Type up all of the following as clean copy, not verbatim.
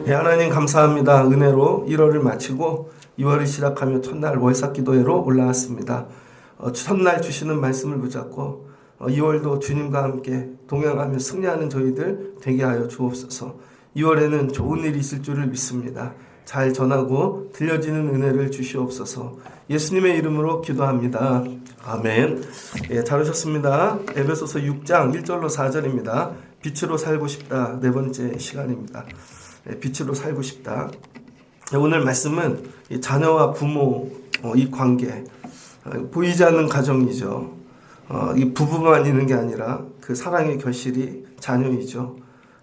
하나님 감사합니다. 은혜로 1월을 마치고 2월을 시작하며 첫날 월삭기도회로 올라왔습니다. 첫날 주시는 말씀을 붙잡고 2월도 주님과 함께 동행하며 승리하는 저희들 되게 하여 주옵소서. 2월에는 좋은 일이 있을 줄을 믿습니다. 잘 전하고 들려지는 은혜를 주시옵소서. 예수님의 이름으로 기도합니다. 아멘. 잘 오셨습니다. 에베소서 6장 1절로 4절입니다. 빛으로 살고 싶다. 네 번째 시간입니다. 빛으로 살고 싶다. 오늘 말씀은 자녀와 부모 이 관계, 보이지 않는 가정이죠. 이 부부만 있는 게 아니라 그 사랑의 결실이 자녀이죠.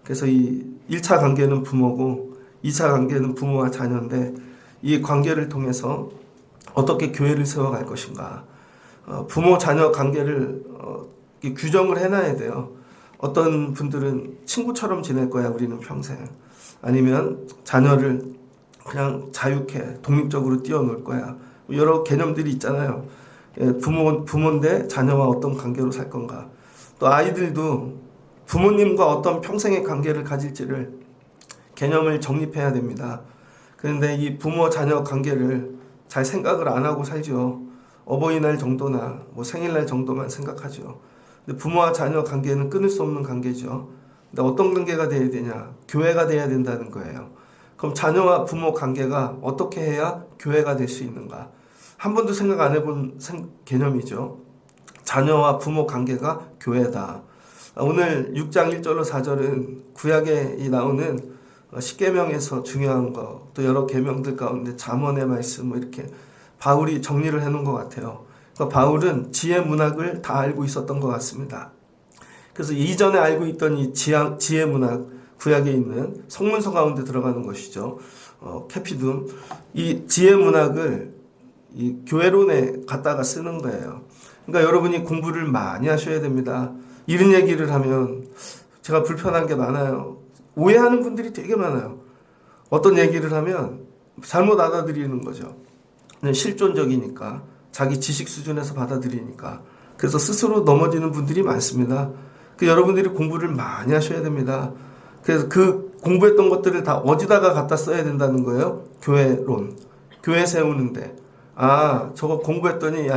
그래서 이 1차 관계는 부모고 2차 관계는 부모와 자녀인데 이 관계를 통해서 어떻게 교회를 세워갈 것인가. 부모 자녀 관계를 규정을 해놔야 돼요. 어떤 분들은 친구처럼 지낼 거야 우리는 평생. 아니면 자녀를 그냥 자유케 독립적으로 띄워놓을 거야. 여러 개념들이 있잖아요. 부모인데 자녀와 어떤 관계로 살 건가. 또 아이들도 부모님과 어떤 평생의 관계를 가질지를 개념을 정립해야 됩니다. 그런데 이 부모 자녀 관계를 잘 생각을 안 하고 살죠. 어버이날 정도나 뭐 생일날 정도만 생각하죠. 근데 부모와 자녀 관계는 끊을 수 없는 관계죠. 근데 어떤 관계가 돼야 되냐? 교회가 돼야 된다는 거예요. 그럼 자녀와 부모 관계가 어떻게 해야 교회가 될 수 있는가? 한 번도 생각 안 해본 개념이죠. 자녀와 부모 관계가 교회다. 오늘 6장 1절로 4절은 구약에 나오는 10계명에서 중요한 거, 또 여러 계명들 가운데 잠언의 말씀 뭐 이렇게 바울이 정리를 해놓은 것 같아요. 그러니까 바울은 지혜 문학을 다 알고 있었던 것 같습니다. 그래서 이전에 알고 있던 이 지혜 문학, 구약에 있는 성문서 가운데 들어가는 것이죠. 캐피둠. 이 지혜 문학을 이 교회론에 갖다가 쓰는 거예요. 그러니까 여러분이 공부를 많이 하셔야 됩니다. 이런 얘기를 하면 제가 불편한 게 많아요. 오해하는 분들이 되게 많아요. 어떤 얘기를 하면 잘못 알아들이는 거죠. 실존적이니까, 자기 지식 수준에서 받아들이니까. 그래서 스스로 넘어지는 분들이 많습니다. 여러분들이 공부를 많이 하셔야 됩니다. 그래서 그 공부했던 것들을 다 어디다가 갖다 써야 된다는 거예요? 교회론. 교회 세우는데. 저거 공부했더니,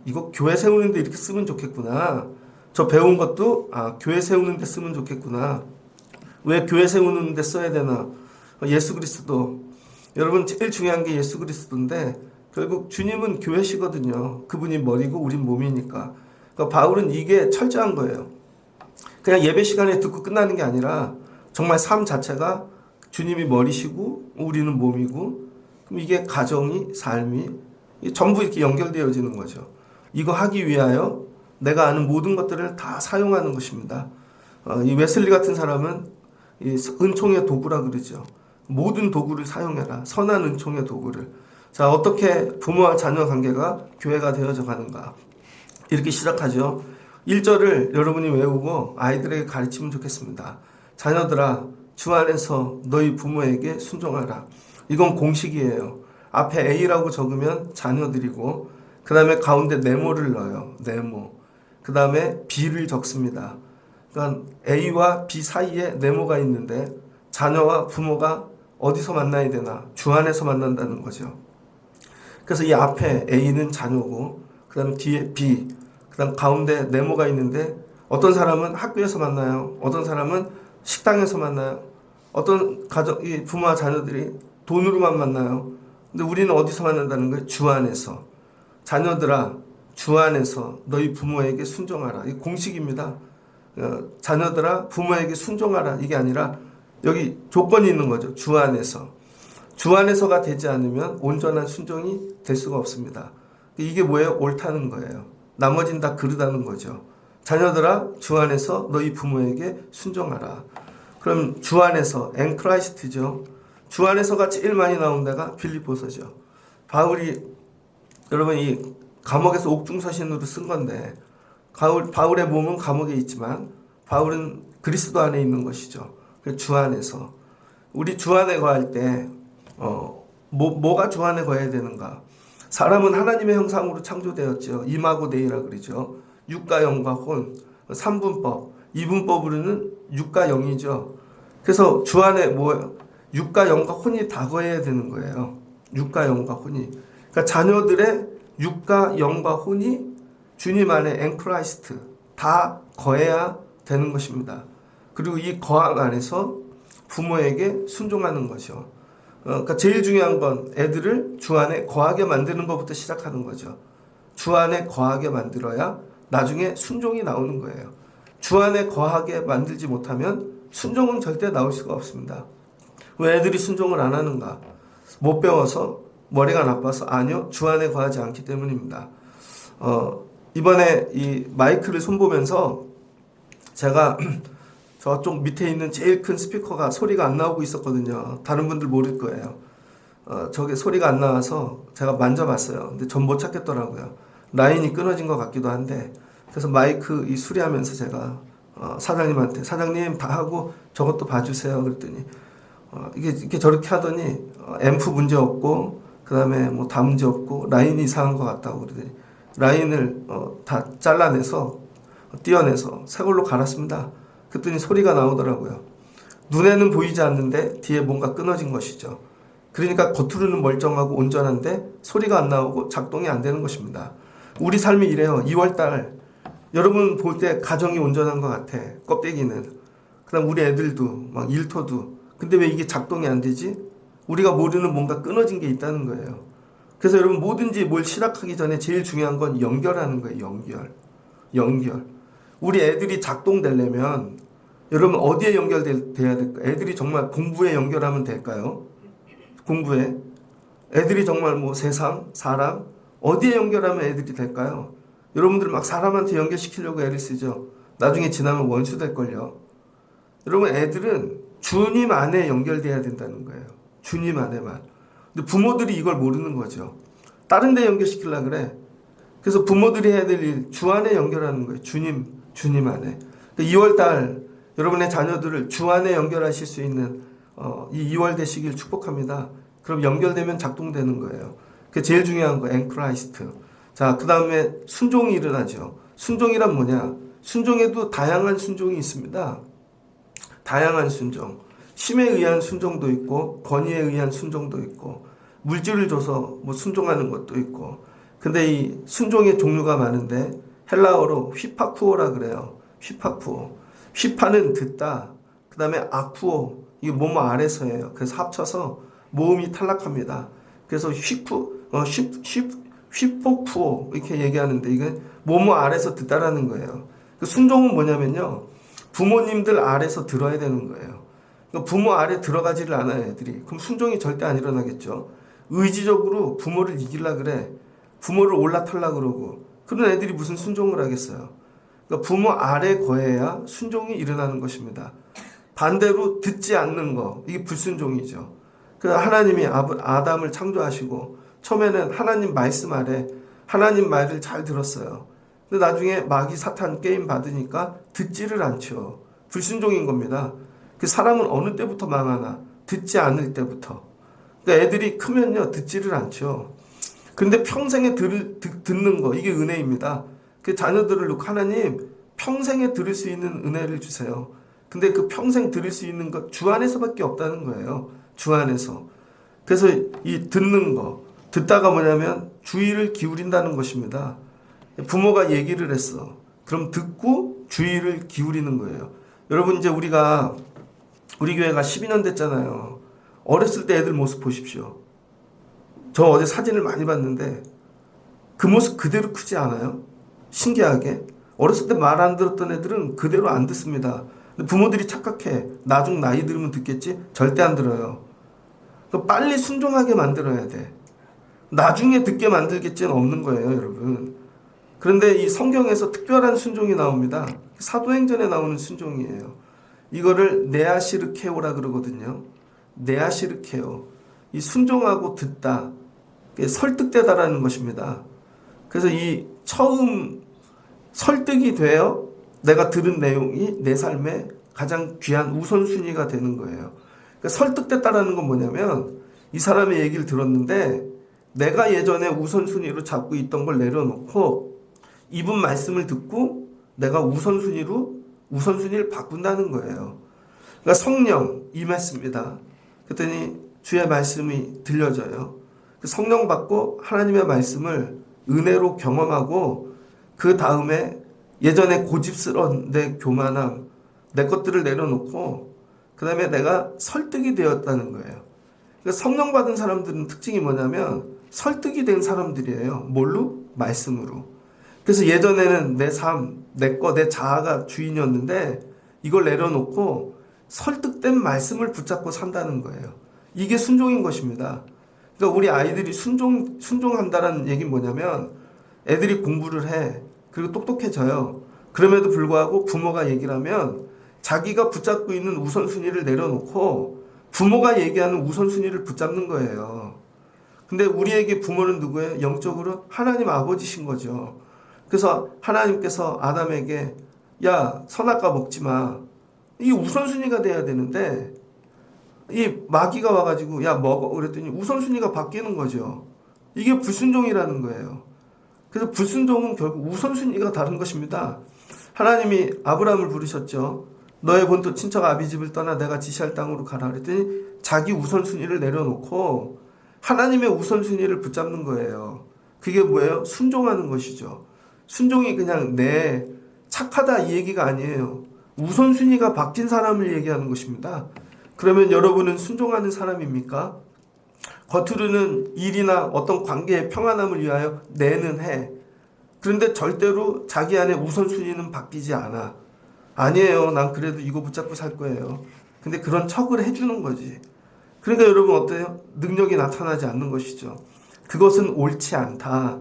이거 교회 세우는데 이렇게 쓰면 좋겠구나. 저 배운 것도, 교회 세우는데 쓰면 좋겠구나. 왜 교회 세우는데 써야 되나? 예수 그리스도. 여러분, 제일 중요한 게 예수 그리스도인데, 결국 주님은 교회시거든요. 그분이 머리고 우린 몸이니까. 그러니까 바울은 이게 철저한 거예요. 그냥 예배 시간에 듣고 끝나는 게 아니라 정말 삶 자체가 주님이 머리시고 우리는 몸이고, 그럼 이게 가정이, 삶이 전부 이렇게 연결되어지는 거죠. 이거 하기 위하여 내가 아는 모든 것들을 다 사용하는 것입니다. 이 웨슬리 같은 사람은 이 은총의 도구라 그러죠. 모든 도구를 사용해라. 선한 은총의 도구를. 자, 어떻게 부모와 자녀 관계가 교회가 되어져 가는가. 이렇게 시작하죠. 1절을 여러분이 외우고 아이들에게 가르치면 좋겠습니다. 자녀들아, 주 안에서 너희 부모에게 순종하라. 이건 공식이에요. 앞에 A라고 적으면 자녀들이고, 그 다음에 가운데 네모를 넣어요. 네모. 그 다음에 B를 적습니다. 그러니까 A와 B 사이에 네모가 있는데 자녀와 부모가 어디서 만나야 되나? 주 안에서 만난다는 거죠. 그래서 이 앞에 A는 자녀고, 그 다음에 뒤에 B, 그 다음 가운데 네모가 있는데 어떤 사람은 학교에서 만나요. 어떤 사람은 식당에서 만나요. 어떤 가족, 이 부모와 자녀들이 돈으로만 만나요. 근데 우리는 어디서 만난다는 거예요? 주 안에서. 자녀들아, 주 안에서 너희 부모에게 순종하라. 이게 공식입니다. 자녀들아, 부모에게 순종하라. 이게 아니라 여기 조건이 있는 거죠. 주 안에서. 주 안에서가 되지 않으면 온전한 순종이 될 수가 없습니다. 이게 뭐예요? 옳다는 거예요. 나머지는 다 그르다는 거죠. 자녀들아, 주 안에서 너희 부모에게 순종하라. 그럼 주 안에서, 앵크라이스트죠. 주 안에서가 제일 많이 나온 데가 빌립보서죠. 바울이, 여러분 이 감옥에서 옥중서신으로 쓴 건데, 바울의 몸은 감옥에 있지만 바울은 그리스도 안에 있는 것이죠. 주 안에서. 우리 주 안에 거할 때 뭐가 주 안에 거해야 되는가? 사람은 하나님의 형상으로 창조되었죠. 임하고 내이라 그러죠. 육과 영과 혼, 3분법, 2분법으로는 육과 영이죠. 그래서 주 안에 뭐예요? 육과 영과 혼이 다 거해야 되는 거예요. 육과 영과 혼이. 그러니까 자녀들의 육과 영과 혼이 주님 안에 앵크라이스트 다 거해야 되는 것입니다. 그리고 이 거항 안에서 부모에게 순종하는 것이요. 그러니까 제일 중요한 건 애들을 주 안에 거하게 만드는 것부터 시작하는 거죠. 주 안에 거하게 만들어야 나중에 순종이 나오는 거예요. 주 안에 거하게 만들지 못하면 순종은 절대 나올 수가 없습니다. 왜 애들이 순종을 안 하는가? 못 배워서? 머리가 나빠서? 아니요. 주 안에 거하지 않기 때문입니다. 이번에 이 마이크를 손보면서 제가 저쪽 밑에 있는 제일 큰 스피커가 소리가 안 나오고 있었거든요. 다른 분들 모를 거예요. 저게 소리가 안 나와서 제가 만져봤어요. 근데 전 못 찾겠더라고요. 라인이 끊어진 것 같기도 한데, 그래서 마이크 이 수리하면서 제가 사장님한테 사장님 다 하고 저것도 봐주세요. 그랬더니 이게 저렇게 하더니 앰프 문제 없고 그 다음에 뭐 다 문제 없고 라인이 이상한 것 같다고 그러더니 라인을 다 잘라내서 띄어내서 새 걸로 갈았습니다. 그랬더니 소리가 나오더라고요. 눈에는 보이지 않는데 뒤에 뭔가 끊어진 것이죠. 그러니까 겉으로는 멀쩡하고 온전한데 소리가 안 나오고 작동이 안 되는 것입니다. 우리 삶이 이래요. 2월달 여러분 볼 때 가정이 온전한 것 같아. 껍데기는. 그 다음 우리 애들도 막 일터도. 근데 왜 이게 작동이 안 되지? 우리가 모르는 뭔가 끊어진 게 있다는 거예요. 그래서 여러분 뭐든지 뭘 시작하기 전에 제일 중요한 건 연결하는 거예요. 연결. 우리 애들이 작동되려면 여러분 어디에 연결돼야 될까요? 애들이 정말 공부에 연결하면 될까요? 공부에. 애들이 정말 뭐 세상, 사람 어디에 연결하면 애들이 될까요? 여러분들 막 사람한테 연결시키려고 애를 쓰죠. 나중에 지나면 원수 될걸요. 여러분 애들은 주님 안에 연결돼야 된다는 거예요. 주님 안에만. 근데 부모들이 이걸 모르는 거죠. 다른 데 연결시키려고 그래. 그래서 부모들이 해야 될 일 주 안에 연결하는 거예요. 주님 안에. 2월달 여러분의 자녀들을 주 안에 연결하실 수 있는 이 2월 되시길 축복합니다. 그럼 연결되면 작동되는 거예요. 그게 제일 중요한 거 앵크라이스트. 자, 그 다음에 순종이 일어나죠. 순종이란 뭐냐? 순종에도 다양한 순종이 있습니다. 다양한 순종. 힘에 의한 순종도 있고 권위에 의한 순종도 있고 물질을 줘서 뭐 순종하는 것도 있고. 근데 이 순종의 종류가 많은데 헬라어로 휘파쿠오라 그래요. 휘파쿠오. 휘파는 듣다. 그 다음에 아쿠오. 이게 뭐뭐 아래서예요. 그래서 합쳐서 모음이 탈락합니다. 그래서 휘포쿠오 이렇게 얘기하는데 이게 뭐뭐 아래서 듣다라는 거예요. 순종은 뭐냐면요. 부모님들 아래서 들어야 되는 거예요. 부모 아래 들어가지를 않아요, 애들이. 그럼 순종이 절대 안 일어나겠죠. 의지적으로 부모를 이기려 그래. 부모를 올라타려 그러고. 그런 애들이 무슨 순종을 하겠어요. 그러니까 부모 아래 거해야 순종이 일어나는 것입니다. 반대로 듣지 않는 거, 이게 불순종이죠. 그래서 하나님이 아담을 창조하시고 처음에는 하나님 말씀 아래 하나님 말을 잘 들었어요. 근데 나중에 마귀 사탄 게임 받으니까 듣지를 않죠. 불순종인 겁니다. 그 사람은 어느 때부터 망하나? 듣지 않을 때부터. 그러니까 애들이 크면요 듣지를 않죠. 근데 평생에 듣는 거, 이게 은혜입니다. 그 자녀들을 놓고 하나님 평생에 들을 수 있는 은혜를 주세요. 근데 그 평생 들을 수 있는 것 주 안에서밖에 없다는 거예요. 주 안에서. 그래서 이 듣는 거, 듣다가 뭐냐면 주의를 기울인다는 것입니다. 부모가 얘기를 했어. 그럼 듣고 주의를 기울이는 거예요. 여러분 이제 우리 교회가 12년 됐잖아요. 어렸을 때 애들 모습 보십시오. 저 어제 사진을 많이 봤는데 그 모습 그대로 크지 않아요? 신기하게. 어렸을 때 말 안 들었던 애들은 그대로 안 듣습니다. 근데 부모들이 착각해. 나중 나이 들으면 듣겠지? 절대 안 들어요. 빨리 순종하게 만들어야 돼. 나중에 듣게 만들겠지는 없는 거예요, 여러분. 그런데 이 성경에서 특별한 순종이 나옵니다. 사도행전에 나오는 순종이에요. 이거를 네아시르케오라 그러거든요. 네아시르케오. 이 순종하고 듣다. 설득되다라는 것입니다. 그래서 이 처음 설득이 되어 내가 들은 내용이 내 삶에 가장 귀한 우선순위가 되는 거예요. 그러니까 설득됐다라는 건 뭐냐면 이 사람의 얘기를 들었는데 내가 예전에 우선순위로 잡고 있던 걸 내려놓고 이분 말씀을 듣고 내가 우선순위를 바꾼다는 거예요. 그러니까 성령 임했습니다. 그랬더니 주의 말씀이 들려져요. 그 성령 받고 하나님의 말씀을 은혜로 경험하고 그 다음에 예전에 고집스러운 내 교만함, 내 것들을 내려놓고 그 다음에 내가 설득이 되었다는 거예요. 그러니까 성령 받은 사람들은 특징이 뭐냐면 설득이 된 사람들이에요. 뭘로? 말씀으로. 그래서 예전에는 내 삶, 내 자아가 주인이었는데 이걸 내려놓고 설득된 말씀을 붙잡고 산다는 거예요. 이게 순종인 것입니다. 그러니까 우리 아이들이 순종한다는 얘기는 뭐냐면 애들이 공부를 해. 그리고 똑똑해져요. 그럼에도 불구하고 부모가 얘기를 하면 자기가 붙잡고 있는 우선순위를 내려놓고 부모가 얘기하는 우선순위를 붙잡는 거예요. 근데 우리에게 부모는 누구예요? 영적으로 하나님 아버지신 거죠. 그래서 하나님께서 아담에게 야, 선악과 먹지 마. 이게 우선순위가 돼야 되는데 이 마귀가 와가지고 야 먹어 그랬더니 우선순위가 바뀌는 거죠. 이게 불순종이라는 거예요. 그래서 불순종은 결국 우선순위가 다른 것입니다. 하나님이 아브라함을 부르셨죠. 너의 본토 친척 아비집을 떠나 내가 지시할 땅으로 가라 그랬더니 자기 우선순위를 내려놓고 하나님의 우선순위를 붙잡는 거예요. 그게 뭐예요? 순종하는 것이죠. 순종이 그냥 내 착하다 이 얘기가 아니에요. 우선순위가 바뀐 사람을 얘기하는 것입니다. 그러면 여러분은 순종하는 사람입니까? 겉으로는 일이나 어떤 관계의 평안함을 위하여 내는 해. 그런데 절대로 자기 안에 우선순위는 바뀌지 않아. 아니에요. 난 그래도 이거 붙잡고 살 거예요. 근데 그런 척을 해주는 거지. 그러니까 여러분 어때요? 능력이 나타나지 않는 것이죠. 그것은 옳지 않다.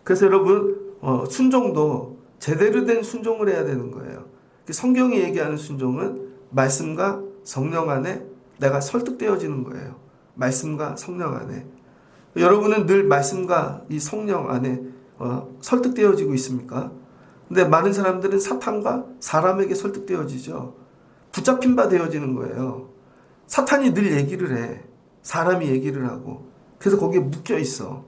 그래서 여러분 순종도 제대로 된 순종을 해야 되는 거예요. 성경이 얘기하는 순종은 말씀과 성령 안에 내가 설득되어지는 거예요. 말씀과 성령 안에. 여러분은 늘 말씀과 이 성령 안에 설득되어지고 있습니까? 근데 많은 사람들은 사탄과 사람에게 설득되어지죠. 붙잡힌 바 되어지는 거예요. 사탄이 늘 얘기를 해. 사람이 얘기를 하고. 그래서 거기에 묶여 있어.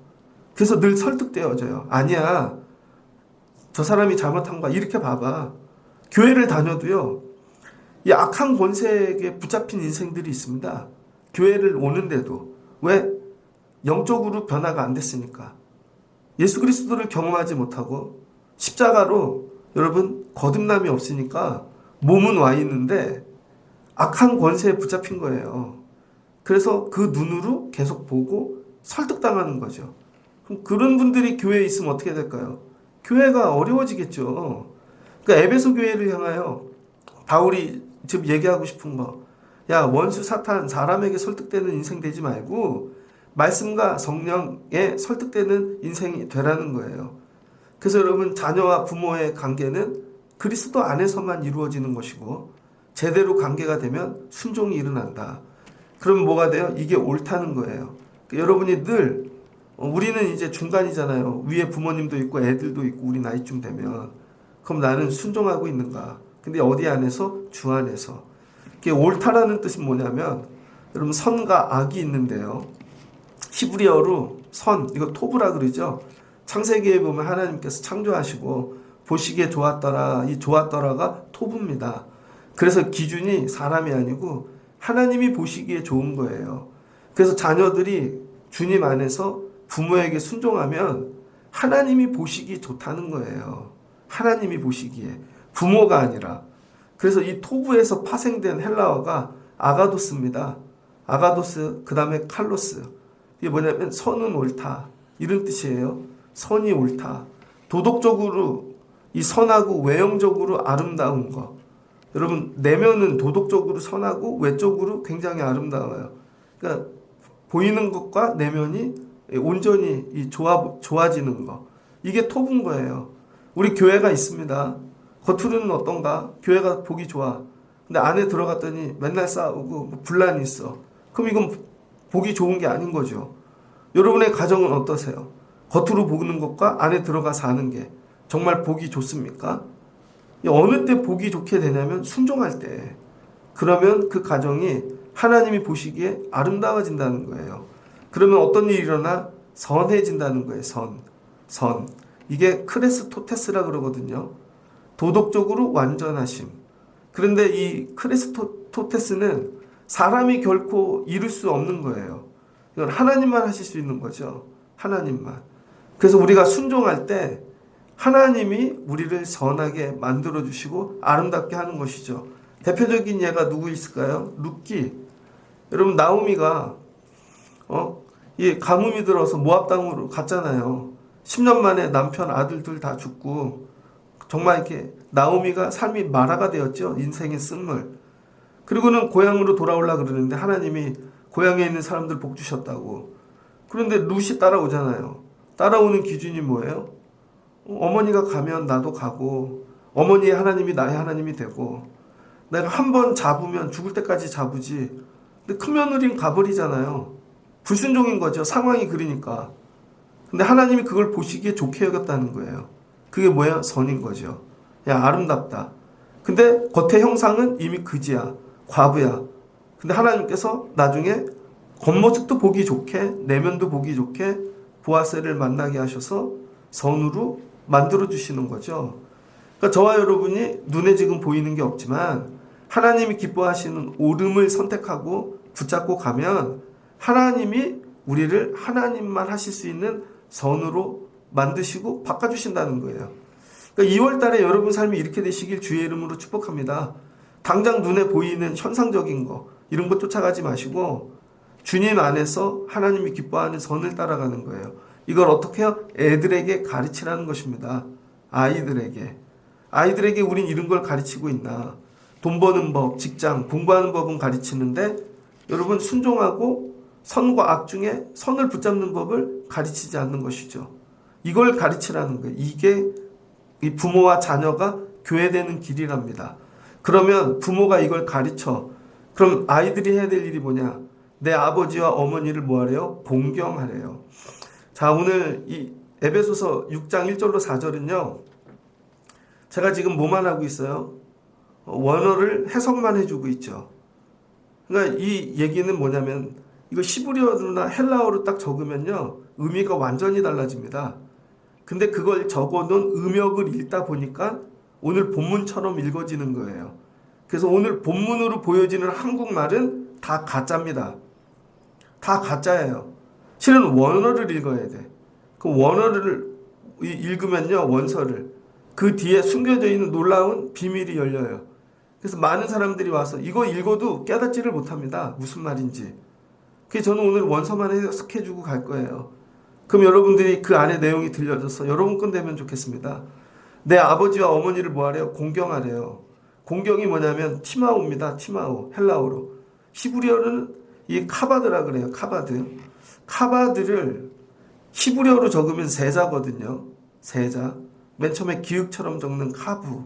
그래서 늘 설득되어져요. 아니야. 저 사람이 잘못한 거야. 이렇게 봐봐. 교회를 다녀도요. 이 악한 권세에게 붙잡힌 인생들이 있습니다. 교회를 오는데도. 왜? 영적으로 변화가 안 됐으니까. 예수 그리스도를 경험하지 못하고 십자가로 여러분 거듭남이 없으니까 몸은 와 있는데 악한 권세에 붙잡힌 거예요. 그래서 그 눈으로 계속 보고 설득당하는 거죠. 그럼 그런 분들이 교회에 있으면 어떻게 될까요? 교회가 어려워지겠죠. 그러니까 에베소 교회를 향하여 바울이 지금 얘기하고 싶은 거, 야 원수 사탄 사람에게 설득되는 인생 되지 말고 말씀과 성령에 설득되는 인생이 되라는 거예요. 그래서 여러분 자녀와 부모의 관계는 그리스도 안에서만 이루어지는 것이고 제대로 관계가 되면 순종이 일어난다. 그러면 뭐가 돼요? 이게 옳다는 거예요. 그러니까 여러분이 늘 우리는 이제 중간이잖아요. 위에 부모님도 있고 애들도 있고 우리 나이쯤 되면 그럼 나는 순종하고 있는가? 근데 어디 안에서? 주 안에서. 이게 옳다라는 뜻이 뭐냐면 여러분 선과 악이 있는데요. 히브리어로 선, 이거 토브라 그러죠. 창세기에 보면 하나님께서 창조하시고 보시기에 좋았더라. 이 좋았더라가 토브입니다. 그래서 기준이 사람이 아니고 하나님이 보시기에 좋은 거예요. 그래서 자녀들이 주님 안에서 부모에게 순종하면 하나님이 보시기 좋다는 거예요. 하나님이 보시기에. 부모가 아니라. 그래서 이 토브에서 파생된 헬라어가 아가도스입니다. 아가도스, 그 다음에 칼로스. 이게 뭐냐면 선은 옳다. 이런 뜻이에요. 선이 옳다. 도덕적으로 이 선하고 외형적으로 아름다운 것. 여러분 내면은 도덕적으로 선하고 외적으로 굉장히 아름다워요. 그러니까 보이는 것과 내면이 온전히 좋아지는 거. 이게 토부인 거예요. 우리 교회가 있습니다. 겉으로는 어떤가? 교회가 보기 좋아. 근데 안에 들어갔더니 맨날 싸우고 분란이 있어. 그럼 이건 보기 좋은 게 아닌 거죠. 여러분의 가정은 어떠세요? 겉으로 보는 것과 안에 들어가 사는 게 정말 보기 좋습니까? 어느 때 보기 좋게 되냐면 순종할 때. 그러면 그 가정이 하나님이 보시기에 아름다워진다는 거예요. 그러면 어떤 일이 일어나? 선해진다는 거예요. 선. 이게 크레스토테스라 그러거든요. 도덕적으로 완전하심. 그런데 이 크레스토테스는 사람이 결코 이룰 수 없는 거예요. 이건 하나님만 하실 수 있는 거죠. 하나님만. 그래서 우리가 순종할 때 하나님이 우리를 선하게 만들어 주시고 아름답게 하는 것이죠. 대표적인 예가 누구 있을까요? 룻기. 여러분 나오미가 이 가뭄이 들어서 모압 땅으로 갔잖아요. 10년 만에 남편 아들 둘 다 죽고 정말 이렇게 나오미가 삶이 마라가 되었죠. 인생의 쓴물. 그리고는 고향으로 돌아오려고 그러는데 하나님이 고향에 있는 사람들 복 주셨다고. 그런데 룻이 따라오잖아요. 따라오는 기준이 뭐예요? 어머니가 가면 나도 가고 어머니의 하나님이 나의 하나님이 되고 내가 한 번 잡으면 죽을 때까지 잡으지. 근데 큰며느리는 가버리잖아요. 불순종인 거죠. 상황이 그러니까. 근데 하나님이 그걸 보시기에 좋게 여겼다는 거예요. 그게 뭐야? 선인 거죠. 야, 아름답다. 근데 겉의 형상은 이미 그지야. 과부야. 근데 하나님께서 나중에 겉모습도 보기 좋게 내면도 보기 좋게 보아스를 만나게 하셔서 선으로 만들어 주시는 거죠. 그러니까 저와 여러분이 눈에 지금 보이는 게 없지만 하나님이 기뻐하시는 옳음을 선택하고 붙잡고 가면 하나님이 우리를 하나님만 하실 수 있는 선으로 만드시고 바꿔주신다는 거예요. 그러니까 2월 달에 여러분 삶이 이렇게 되시길 주의 이름으로 축복합니다. 당장 눈에 보이는 현상적인 거 이런 거 쫓아가지 마시고 주님 안에서 하나님이 기뻐하는 선을 따라가는 거예요. 이걸 어떻게 해요? 애들에게 가르치라는 것입니다. 아이들에게 우린 이런 걸 가르치고 있나? 돈 버는 법, 직장, 공부하는 법은 가르치는데 여러분 순종하고 선과 악 중에 선을 붙잡는 법을 가르치지 않는 것이죠. 이걸 가르치라는 거예요. 이게 이 부모와 자녀가 교회되는 길이랍니다. 그러면 부모가 이걸 가르쳐. 그럼 아이들이 해야 될 일이 뭐냐? 내 아버지와 어머니를 뭐하래요? 공경하래요. 자, 오늘 이 에베소서 6장 1절로 4절은요. 제가 지금 뭐만 하고 있어요? 원어를 해석만 해주고 있죠. 그러니까 이 얘기는 뭐냐면 이거 히브리어나 헬라어로 딱 적으면요. 의미가 완전히 달라집니다. 근데 그걸 적어놓은 음역을 읽다 보니까 오늘 본문처럼 읽어지는 거예요. 그래서 오늘 본문으로 보여지는 한국말은 다 가짜입니다. 다 가짜예요. 실은 원어를 읽어야 돼. 그 원어를 읽으면요. 원서를. 그 뒤에 숨겨져 있는 놀라운 비밀이 열려요. 그래서 많은 사람들이 와서 이거 읽어도 깨닫지를 못합니다. 무슨 말인지. 그래서 저는 오늘 원서만 해석해주고 갈 거예요. 그럼 여러분들이 그 안에 내용이 들려져서 여러분 건 되면 좋겠습니다. 내 아버지와 어머니를 뭐하래요? 공경하래요. 공경이 뭐냐면 티마오입니다. 티마오. 헬라어로. 히브리어는 이 카바드라 그래요. 카바드를 히브리어로 적으면 세자거든요. 세자. 맨 처음에 기역처럼 적는 카부.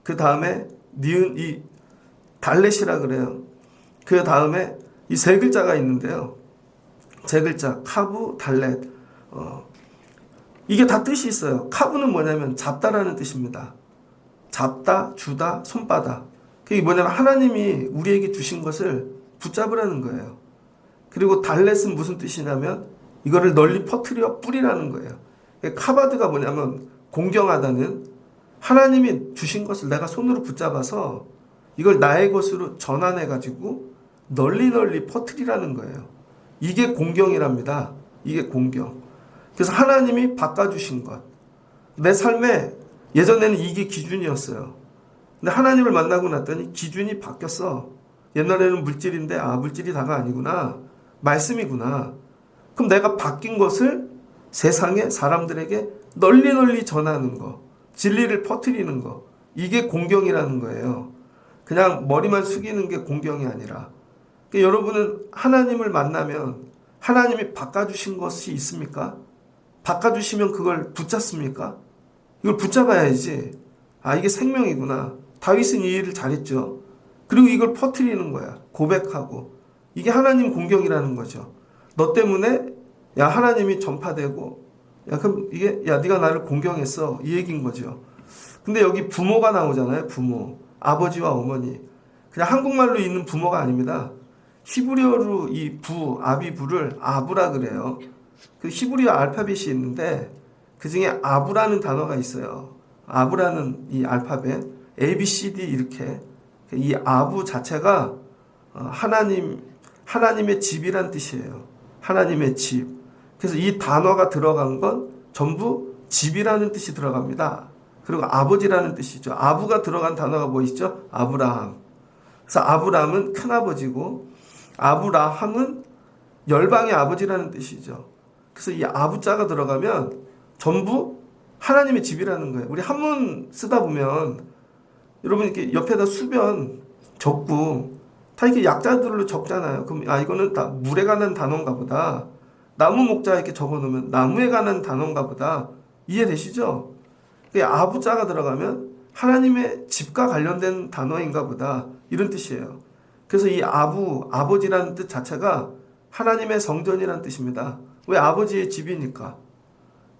그 다음에 니은 이 달렛이라 그래요. 그 다음에 이 세 글자가 있는데요. 세 글자 카부 달렛. 이게 다 뜻이 있어요. 카부는 뭐냐면 잡다라는 뜻입니다. 잡다, 주다, 손바다. 그게 뭐냐면 하나님이 우리에게 주신 것을 붙잡으라는 거예요. 그리고 달렛은 무슨 뜻이냐면 이거를 널리 퍼뜨려 뿌리라는 거예요. 카바드가 뭐냐면 공경하다는 하나님이 주신 것을 내가 손으로 붙잡아서 이걸 나의 것으로 전환해가지고 널리 퍼뜨리라는 거예요. 이게 공경이랍니다. 이게 공경. 그래서 하나님이 바꿔주신 것. 내 삶에 예전에는 이게 기준이었어요. 근데 하나님을 만나고 났더니 기준이 바뀌었어. 옛날에는 물질인데 물질이 다가 아니구나. 말씀이구나. 그럼 내가 바뀐 것을 세상에 사람들에게 널리 전하는 거. 진리를 퍼뜨리는 거. 이게 공경이라는 거예요. 그냥 머리만 숙이는 게 공경이 아니라. 그러니까 여러분은 하나님을 만나면 하나님이 바꿔주신 것이 있습니까? 바꿔주시면 그걸 붙잡습니까? 이걸 붙잡아야지. 이게 생명이구나. 다윗은 이 일을 잘했죠. 그리고 이걸 퍼뜨리는 거야. 고백하고. 이게 하나님 공경이라는 거죠. 너 때문에 야 하나님이 전파되고 그럼 이게 네가 나를 공경했어. 이 얘기인 거죠. 근데 여기 부모가 나오잖아요. 부모. 아버지와 어머니. 그냥 한국말로 있는 부모가 아닙니다. 히브리어로 이 아비부를 아부라 그래요. 그 히브리어 알파벳이 있는데 그 중에 아부라는 단어가 있어요. 아부라는 이 알파벳 A, B, C, D 이렇게 이 아부 자체가 하나님의 집이란 뜻이에요. 하나님의 집. 그래서 이 단어가 들어간 건 전부 집이라는 뜻이 들어갑니다. 그리고 아버지라는 뜻이죠. 아부가 들어간 단어가 뭐 있죠? 아브라함. 그래서 아브라함은 큰아버지고 아브라함은 열방의 아버지라는 뜻이죠. 그래서 이 아부자가 들어가면 전부 하나님의 집이라는 거예요. 우리 한문 쓰다 보면 여러분 이렇게 옆에다 수변 적고 다 이렇게 약자들로 적잖아요. 그럼 이거는 다 물에 관한 단어인가 보다. 나무 목자 이렇게 적어 놓으면 나무에 관한 단어인가 보다. 이해되시죠? 아부자가 들어가면 하나님의 집과 관련된 단어인가 보다. 이런 뜻이에요. 그래서 이 아버지라는 뜻 자체가 하나님의 성전이라는 뜻입니다. 왜? 아버지의 집이니까.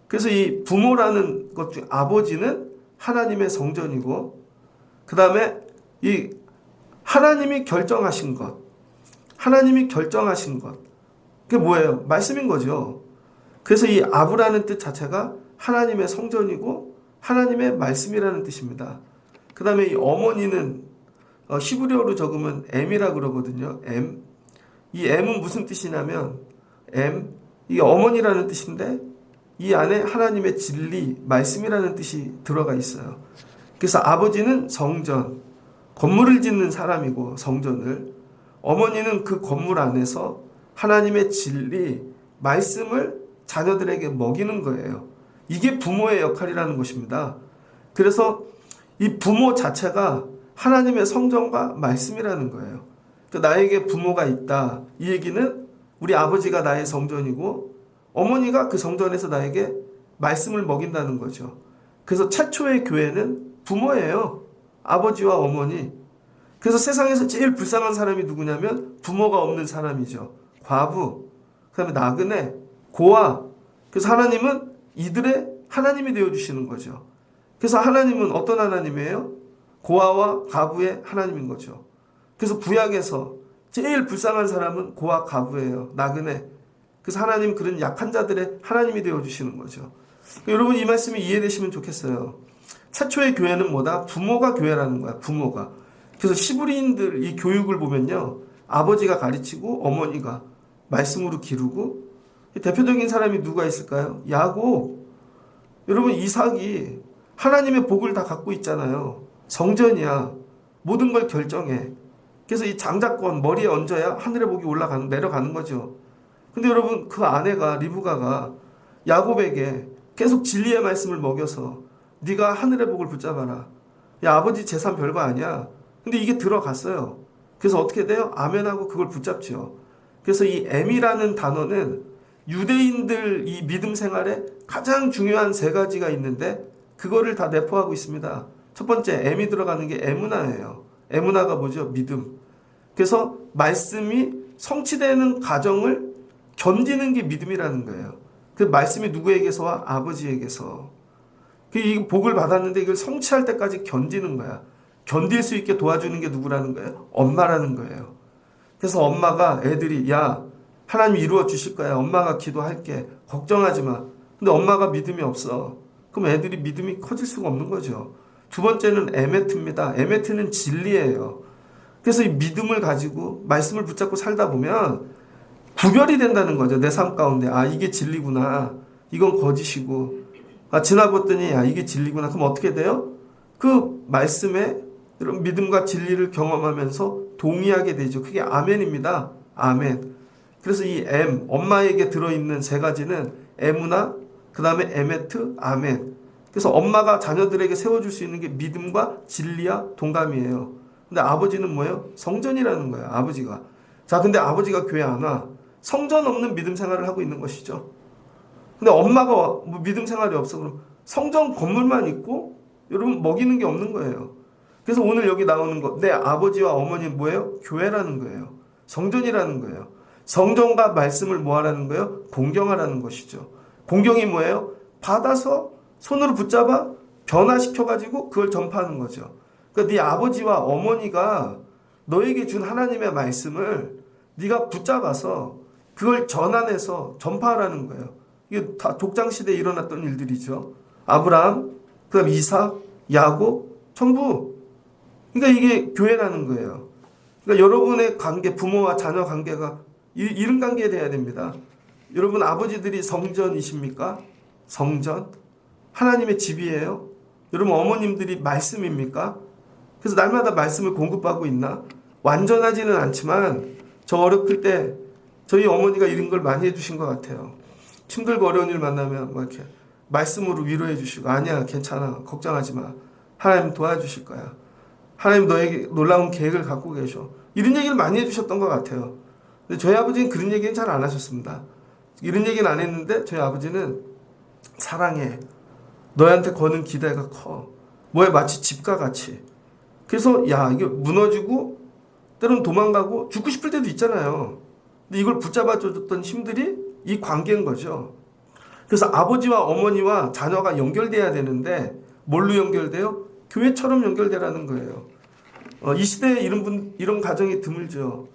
그래서 이 부모라는 것 중 아버지는 하나님의 성전이고, 그 다음에 이 하나님이 결정하신 것, 그게 뭐예요? 말씀인 거죠. 그래서 이 아부라는 뜻 자체가 하나님의 성전이고 하나님의 말씀이라는 뜻입니다. 그 다음에 이 어머니는 히브리어로 적으면 M이라고 그러거든요. M. 이 M은 무슨 뜻이냐면 이게 어머니라는 뜻인데 이 안에 하나님의 진리, 말씀이라는 뜻이 들어가 있어요. 그래서 아버지는 성전, 건물을 짓는 사람이고 성전을, 어머니는 그 건물 안에서 하나님의 진리, 말씀을 자녀들에게 먹이는 거예요. 이게 부모의 역할이라는 것입니다. 그래서 이 부모 자체가 하나님의 성전과 말씀이라는 거예요. 그러니까 나에게 부모가 있다. 이 얘기는 우리 아버지가 나의 성전이고 어머니가 그 성전에서 나에게 말씀을 먹인다는 거죠. 그래서 최초의 교회는 부모예요. 아버지와 어머니. 그래서 세상에서 제일 불쌍한 사람이 누구냐면 부모가 없는 사람이죠. 과부, 그 다음에 나그네, 고아. 그래서 하나님은 이들의 하나님이 되어주시는 거죠. 그래서 하나님은 어떤 하나님이에요? 고아와 과부의 하나님인 거죠. 그래서 구약에서 제일 불쌍한 사람은 고아 과부예요. 나그네. 그래서 하나님 그런 약한 자들의 하나님이 되어주시는 거죠. 여러분 이 말씀이 이해되시면 좋겠어요. 최초의 교회는 뭐다? 부모가 교회라는 거야. 부모가. 그래서 시브리인들 이 교육을 보면요. 아버지가 가르치고 어머니가 말씀으로 기르고 대표적인 사람이 누가 있을까요? 야곱. 여러분 이삭이 하나님의 복을 다 갖고 있잖아요. 성전이야. 모든 걸 결정해. 그래서 이 장자권 머리에 얹어야 하늘의 복이 내려가는 거죠. 근데 여러분 그 아내가 리브가가 야곱에게 계속 진리의 말씀을 먹여서 네가 하늘의 복을 붙잡아라. 야 아버지 재산 별거 아니야. 근데 이게 들어갔어요. 그래서 어떻게 돼요? 아멘하고 그걸 붙잡죠. 그래서 이 M이라는 단어는 유대인들 이 믿음 생활에 가장 중요한 세 가지가 있는데 그거를 다 내포하고 있습니다. 첫 번째 M이 들어가는 게 에무나예요. 에무나가 뭐죠? 믿음. 그래서 말씀이 성취되는 과정을 견디는 게 믿음이라는 거예요. 그 말씀이 누구에게서 와? 아버지에게서. 이 복을 받았는데 이걸 성취할 때까지 견디는 거야. 견딜 수 있게 도와주는 게 누구라는 거예요? 엄마라는 거예요. 그래서 엄마가 애들이 야 하나님 이루어 주실 거야. 엄마가 기도할게. 걱정하지 마. 근데 엄마가 믿음이 없어. 그럼 애들이 믿음이 커질 수가 없는 거죠. 두 번째는 에메트입니다. 에메트는 진리예요. 그래서 이 믿음을 가지고 말씀을 붙잡고 살다 보면 구별이 된다는 거죠. 내 삶 가운데 이게 진리구나. 이건 거짓이고 지나봤더니 이게 진리구나. 그럼 어떻게 돼요? 그 말씀에 이런 믿음과 진리를 경험하면서 동의하게 되죠. 그게 아멘입니다. 아멘. 그래서 이 M, 엄마에게 들어있는 세 가지는 에무나, 그 다음에 에메트, 아멘. 그래서 엄마가 자녀들에게 세워줄 수 있는 게 믿음과 진리와 동감이에요. 근데 아버지는 뭐예요? 성전이라는 거예요. 아버지가. 자, 근데 아버지가 교회 안 와. 성전 없는 믿음 생활을 하고 있는 것이죠. 근데 엄마가 뭐 믿음 생활이 없어. 그럼 성전 건물만 있고 여러분 먹이는 게 없는 거예요. 그래서 오늘 여기 나오는 거, 내 아버지와 어머니는 뭐예요? 교회라는 거예요. 성전이라는 거예요. 성전과 말씀을 뭐 하라는 거예요? 공경하라는 것이죠. 공경이 뭐예요? 받아서 손으로 붙잡아 변화시켜가지고 그걸 전파하는 거죠. 그러니까 네 아버지와 어머니가 너에게 준 하나님의 말씀을 네가 붙잡아서 그걸 전환해서 전파하라는 거예요. 이게 다 독장 시대에 일어났던 일들이죠. 아브라함, 그다음 이삭, 야곱, 전부. 그러니까 이게 교회라는 거예요. 그러니까 여러분의 관계, 부모와 자녀 관계가 이런 관계에 돼야 됩니다. 여러분 아버지들이 성전이십니까? 성전? 하나님의 집이에요? 여러분 어머님들이 말씀입니까? 그래서 날마다 말씀을 공급하고 있나? 완전하지는 않지만 저 어렸을 때 저희 어머니가 이런 걸 많이 해주신 것 같아요. 힘들고 어려운 일 만나면 뭐 이렇게 말씀으로 위로해 주시고 아니야 괜찮아 걱정하지 마 하나님 도와주실 거야 하나님 너에게 놀라운 계획을 갖고 계셔 이런 얘기를 많이 해주셨던 것 같아요. 근데 저희 아버지는 그런 얘기는 잘 안 하셨습니다. 이런 얘기는 안 했는데 저희 아버지는 사랑해 너한테 거는 기대가 커 뭐에 마치 집과 같이 그래서 야 이게 무너지고 때로는 도망가고 죽고 싶을 때도 있잖아요. 근데 이걸 붙잡아 줬던 힘들이 이 관계인 거죠. 그래서 아버지와 어머니와 자녀가 연결돼야 되는데 뭘로 연결돼요? 교회처럼 연결되라는 거예요. 이 시대에 이런 가정이 드물죠.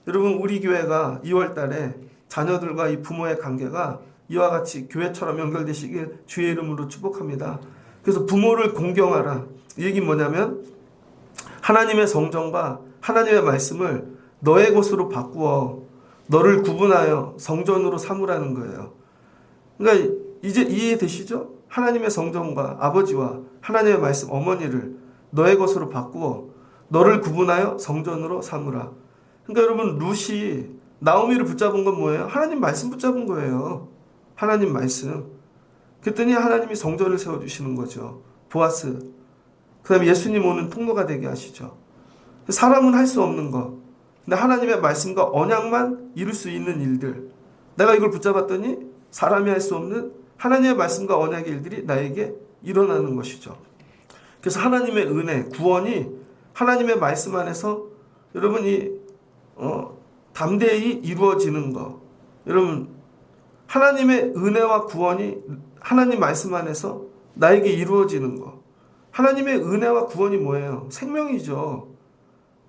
여러분 우리 교회가 2월 달에 자녀들과 이 부모의 관계가 이와 같이 교회처럼 연결되시길 주의 이름으로 축복합니다. 그래서 부모를 공경하라. 이 얘기는 뭐냐면 하나님의 성전과 하나님의 말씀을 너의 것으로 바꾸어 너를 구분하여 성전으로 삼으라는 거예요. 그러니까 이제 이해되시죠? 하나님의 성전과 아버지와 하나님의 말씀 어머니를 너의 것으로 바꾸어 너를 구분하여 성전으로 삼으라. 그러니까 여러분 룻이 나오미를 붙잡은 건 뭐예요? 하나님 말씀 붙잡은 거예요. 하나님 말씀. 그랬더니 하나님이 성전을 세워주시는 거죠. 보아스. 그 다음에 예수님 오는 통로가 되게 하시죠. 사람은 할 수 없는 거. 근데 하나님의 말씀과 언약만 이룰 수 있는 일들. 내가 이걸 붙잡았더니 사람이 할 수 없는 하나님의 말씀과 언약의 일들이 나에게 일어나는 것이죠. 그래서 하나님의 은혜, 구원이 하나님의 말씀 안에서 여러분이 담대히 이루어지는 거. 여러분 하나님의 은혜와 구원이 하나님 말씀 안에서 나에게 이루어지는 거. 하나님의 은혜와 구원이 뭐예요? 생명이죠.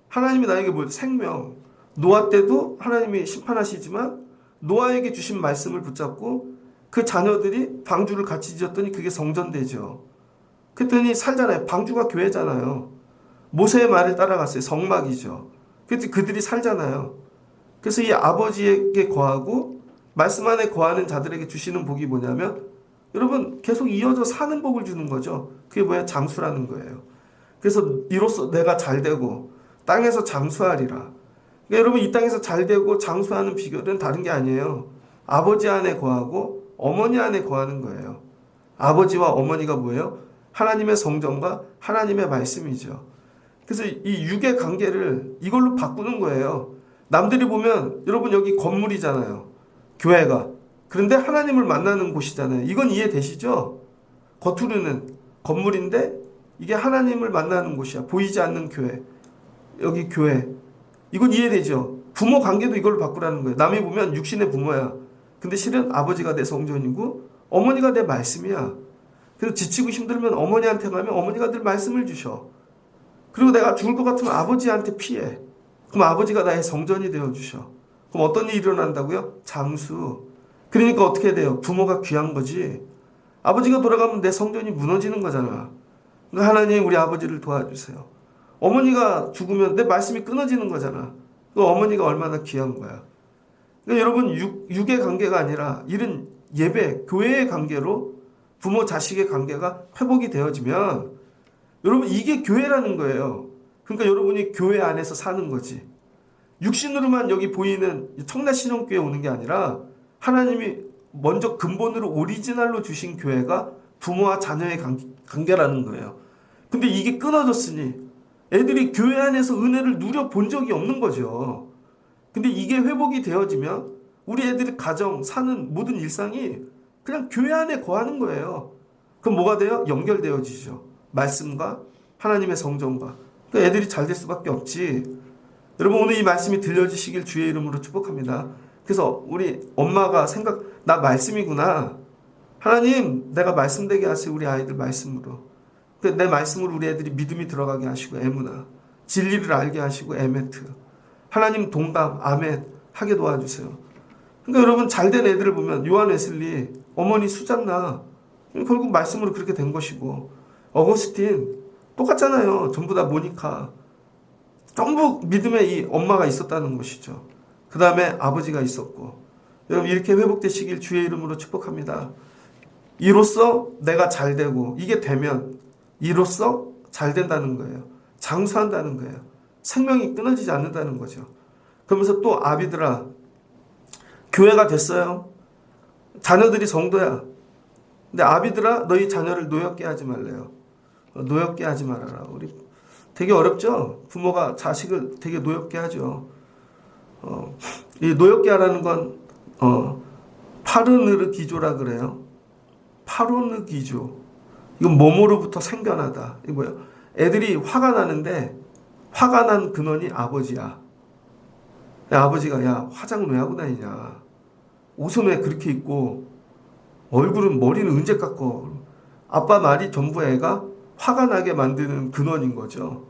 하나님이 나에게 뭐 생명. 노아 때도 하나님이 심판하시지만 노아에게 주신 말씀을 붙잡고 그 자녀들이 방주를 같이 지었더니 그게 성전되죠. 그랬더니 살잖아요. 방주가 교회잖아요. 모세의 말을 따라갔어요. 성막이죠. 그랬더니 그들이 살잖아요. 그래서 이 아버지에게 거하고 말씀 안에 거하는 자들에게 주시는 복이 뭐냐면 여러분 계속 이어져 사는 복을 주는 거죠. 그게 뭐야? 장수라는 거예요. 그래서 이로써 내가 잘되고 땅에서 장수하리라. 그러니까 여러분 이 땅에서 잘되고 장수하는 비결은 다른 게 아니에요. 아버지 안에 거하고 어머니 안에 거하는 거예요. 아버지와 어머니가 뭐예요? 하나님의 성전과 하나님의 말씀이죠. 그래서 이 육의 관계를 이걸로 바꾸는 거예요. 남들이 보면 여러분 여기 건물이잖아요. 교회가. 그런데 하나님을 만나는 곳이잖아요. 이건 이해되시죠? 겉으로는 건물인데 이게 하나님을 만나는 곳이야. 보이지 않는 교회. 여기 교회. 이건 이해되죠? 부모 관계도 이걸로 바꾸라는 거예요. 남이 보면 육신의 부모야. 근데 실은 아버지가 내 성전이고 어머니가 내 말씀이야. 그래서 지치고 힘들면 어머니한테 가면 어머니가 늘 말씀을 주셔. 그리고 내가 죽을 것 같으면 아버지한테 피해. 그럼 아버지가 나의 성전이 되어주셔. 그럼 어떤 일이 일어난다고요? 장수. 그러니까 어떻게 돼요? 부모가 귀한 거지. 아버지가 돌아가면 내 성전이 무너지는 거잖아. 그러니까 하나님 우리 아버지를 도와주세요. 어머니가 죽으면 내 말씀이 끊어지는 거잖아. 그 어머니가 얼마나 귀한 거야. 그러니까 여러분 육의 관계가 아니라 이런 예배, 교회의 관계로 부모 자식의 관계가 회복이 되어지면 여러분 이게 교회라는 거예요. 그러니까 여러분이 교회 안에서 사는 거지. 육신으로만 여기 보이는 청라신앙교회 오는 게 아니라 하나님이 먼저 근본으로 오리지널로 주신 교회가 부모와 자녀의 관계라는 거예요. 근데 이게 끊어졌으니 애들이 교회 안에서 은혜를 누려본 적이 없는 거죠. 근데 이게 회복이 되어지면 우리 애들이 가정, 사는 모든 일상이 그냥 교회 안에 거하는 거예요. 그럼 뭐가 돼요? 연결되어지죠. 말씀과 하나님의 성전과. 그러니까 애들이 잘 될 수밖에 없지. 여러분 오늘 이 말씀이 들려주시길 주의 이름으로 축복합니다. 그래서 우리 엄마가 나 말씀이구나. 하나님 내가 말씀되게 하세요. 우리 아이들 말씀으로. 내 말씀으로 우리 애들이 믿음이 들어가게 하시고 에무나. 진리를 알게 하시고 에메트. 하나님 동감 아멘 하게 도와주세요. 그러니까 여러분 잘된 애들을 보면 요한 웨슬리 어머니 수잔나 결국 말씀으로 그렇게 된 것이고 어거스틴 똑같잖아요. 전부 다 모니카 전부 믿음의 이 엄마가 있었다는 것이죠. 그 다음에 아버지가 있었고 여러분 이렇게 회복되시길 주의 이름으로 축복합니다. 이로써 내가 잘 되고 이게 되면 이로써 잘 된다는 거예요. 장수한다는 거예요. 생명이 끊어지지 않는다는 거죠. 그러면서 또 아비들아 교회가 됐어요. 자녀들이 성도야. 근데 아비들아 너희 자녀를 노엽게 하지 말래요. 노엽게 하지 말아라. 우리 되게 어렵죠. 부모가 자식을 되게 노엽게 하죠. 이 노엽게 하라는 건 파르느르 기조라 그래요. 파르느 기조. 이건 몸으로부터 생겨나다. 이거 뭐예요? 애들이 화가 나는데 화가 난 근원이 아버지야. 야, 아버지가 야 화장 왜 하고 다니냐. 옷은 왜 그렇게 입고 머리는 언제 깎고. 아빠 말이 전부 애가 화가 나게 만드는 근원인 거죠.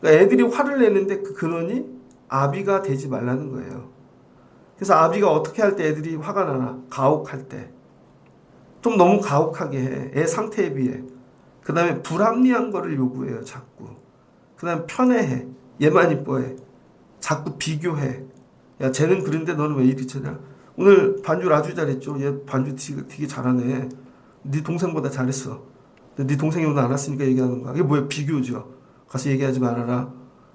그러니까 애들이 화를 내는데 그 근원이 아비가 되지 말라는 거예요. 그래서 아비가 어떻게 할 때 애들이 화가 나나? 가혹할 때. 좀 너무 가혹하게 해. 애 상태에 비해. 그 다음에 불합리한 거를 요구해요. 자꾸. 그 다음에 편애해. 얘만 이뻐해. 자꾸 비교해. 야 쟤는 그런데 너는 왜 이리 쳐냐. 오늘 반주를 아주 잘했죠. 얘 반주 되게 잘하네. 네 동생보다 잘했어. 네 동생이 오늘 안 왔으니까 얘기하는 거야. 이게 뭐야? 비교죠. 가서 얘기하지 말아라.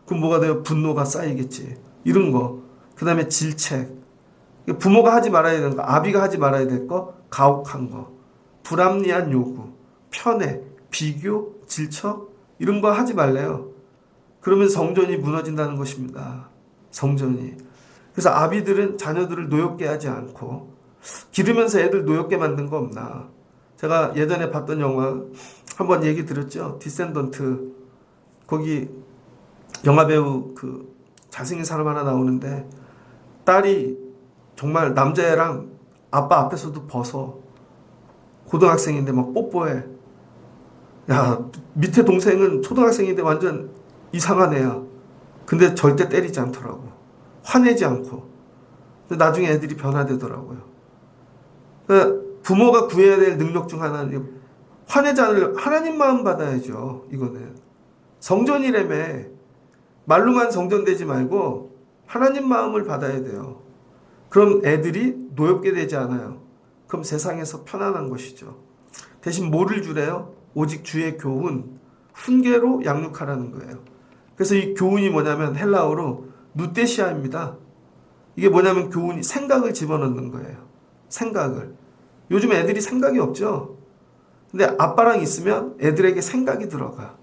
그럼 뭐가 돼요? 분노가 쌓이겠지. 이런 거. 그 다음에 질책. 부모가 하지 말아야 되는 거. 아비가 하지 말아야 될 거. 가혹한 거. 불합리한 요구. 편애. 비교. 질척. 이런 거 하지 말래요. 그러면 성전이 무너진다는 것입니다. 성전이. 그래서 아비들은 자녀들을 노엽게 하지 않고 기르면서 애들 노엽게 만든 거 없나. 제가 예전에 봤던 영화 한번 얘기 들었죠. 디센던트. 거기 영화배우 그 잘생긴 사람 하나 나오는데 딸이 정말 남자애랑 아빠 앞에서도 벗어. 고등학생인데 막 뽀뽀해. 야 밑에 동생은 초등학생인데 완전 이상한 애야. 근데 절대 때리지 않더라고. 화내지 않고. 근데 나중에 애들이 변화되더라고요. 그러니까 부모가 구해야 될 능력 중 하나는 화내지 않으려 하나님 마음 받아야죠. 이거는 성전이라며. 말로만 성전되지 말고 하나님 마음을 받아야 돼요. 그럼 애들이 노엽게 되지 않아요. 그럼 세상에서 편안한 것이죠. 대신 뭐를 주래요? 오직 주의 교훈, 훈계로 양육하라는 거예요. 그래서 이 교훈이 뭐냐면 헬라어로 누테시아입니다. 이게 뭐냐면 교훈이 생각을 집어넣는 거예요. 생각을. 요즘 애들이 생각이 없죠. 근데 아빠랑 있으면 애들에게 생각이 들어가.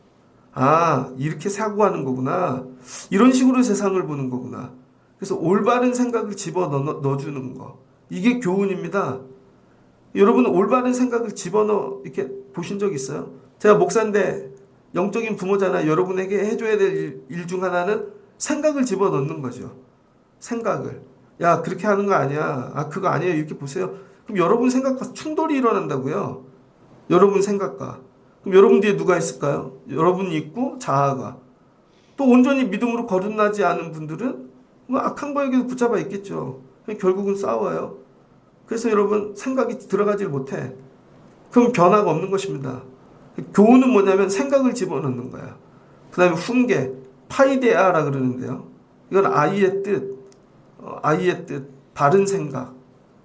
아, 이렇게 사고하는 거구나. 이런 식으로 세상을 보는 거구나. 그래서 올바른 생각을 집어넣어주는 거. 이게 교훈입니다. 여러분 올바른 생각을 집어넣어 이렇게 보신 적 있어요? 제가 목사인데 영적인 부모잖아. 여러분에게 해줘야 될 일 중 하나는 생각을 집어넣는 거죠. 생각을. 야 그렇게 하는 거 아니야. 아 그거 아니에요. 이렇게 보세요. 그럼 여러분 생각과 충돌이 일어난다고요. 여러분 생각과. 그럼 여러분 뒤에 누가 있을까요? 여러분이 있고 자아가. 또 온전히 믿음으로 거듭나지 않은 분들은 뭐 악한 거에게도 붙잡아 있겠죠. 결국은 싸워요. 그래서 여러분 생각이 들어가질 못해. 그럼 변화가 없는 것입니다. 교훈은 뭐냐면 생각을 집어넣는 거야. 그 다음에 훈계, 파이데아라 그러는데요. 이건 아이의 뜻, 바른 생각,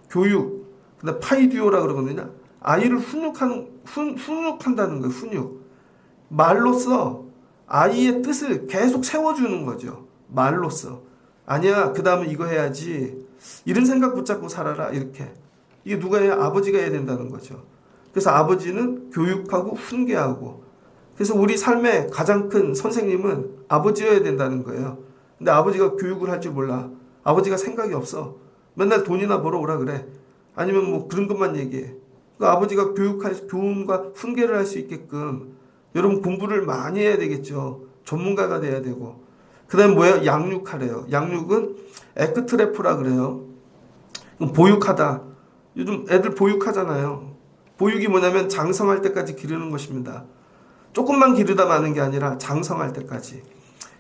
교육, 그 다음에 파이듀오라 그러거든요. 아이를 훈육한다는 거예요. 훈육. 말로써 아이의 뜻을 계속 세워주는 거죠. 말로써. 아니야, 그 다음에 이거 해야지. 이런 생각 붙잡고 살아라. 이렇게. 이게 누가 해야? 아버지가 해야 된다는 거죠. 그래서 아버지는 교육하고 훈계하고. 그래서 우리 삶의 가장 큰 선생님은 아버지여야 된다는 거예요. 근데 아버지가 교육을 할 줄 몰라. 아버지가 생각이 없어. 맨날 돈이나 벌어오라 그래. 아니면 뭐 그런 것만 얘기해. 그러니까 아버지가 교훈과 훈계를 할 수 있게끔 여러분 공부를 많이 해야 되겠죠. 전문가가 돼야 되고. 그 다음에 뭐예요? 양육하래요. 양육은 에크트레프라 그래요. 보육하다. 요즘 애들 보육하잖아요. 보육이 뭐냐면 장성할 때까지 기르는 것입니다. 조금만 기르다 마는 게 아니라 장성할 때까지.